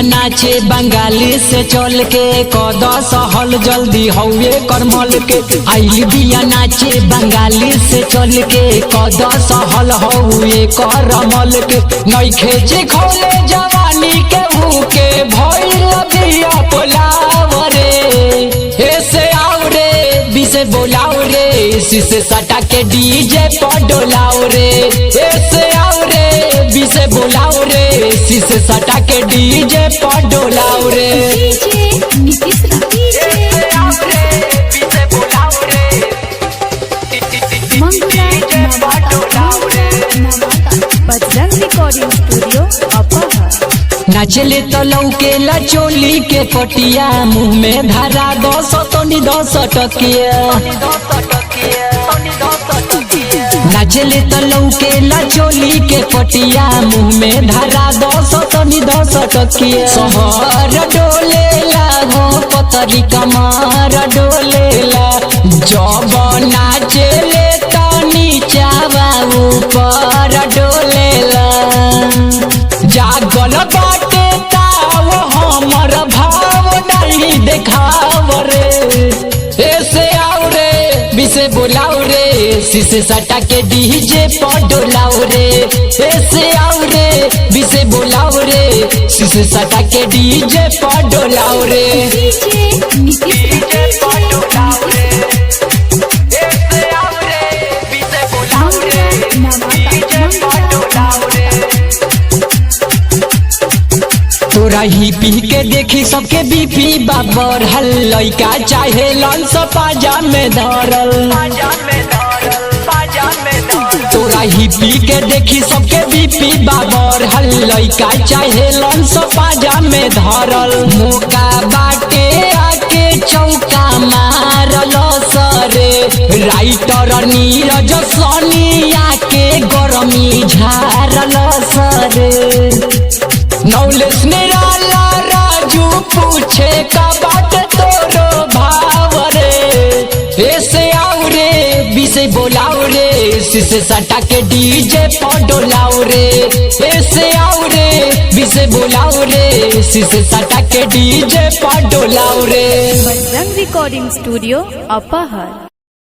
नाचे बंगाली से चल के कद सहल जल्दी हौवे करमल के। आइल बिया नाचे बंगाली से चल के कद सहल हौवे करमल के। नइखे जे खोले जवानी के भूखे भइल बिया पोलावरे। ऐसे आओ रे बिसे बोलाओ रे शीशे सटा के डीजे पर डोलाओ रे। ऐसे आओ रे बिसे बोलाओ रे शीशे सटा के डीजे पर डोलाओ रे। नाचले तो लौकेला चोली के पटिया मुँह में धरा 10 तनी 10 टकिया। नाचले तो लौकेला चोली के पटिया मुँह में धरा 10 तनी 10 टकिया। शहर डोलेला हो पतरी कमर डोलेला जब नाचले तो नीचावा ऊपर डोलेला। जागल बाटे ताव हमर भाव डाली देखाव रे। ऐसे आओ रे बिसे बोलाओ रे शीशे सटा के डीजे पर डोलाओ रे। ऐसे आओ रे बिसे बोलाओ रे शीशे सटा के डीजे पर डोलाओ रे। तोरा ही पी के देखी सबके बीपी बाबर हल लइका चाहे लन स पाजा में धरल। तोरा ही पी के देखी सबके बीपी बाबर हल लइका चाहे लन स पाजा में धरल। मौका बाटे आके चौका मारल सरे राइटर नीरज सनिया के गरमी झारल सरे। नौलेस निराला राजू पूछे का बात तोरो भाव रे। ऐसे आओ रे बिसे बोलाओ रे शीशे सटा के डीजे पर डोलाओ रे। ऐसे आओ रे बिसे बोलाओ रे शीशे सटा के डीजे पर डोलाओ रे। बजरंग रिकॉर्डिंग स्टूडियो अपहर।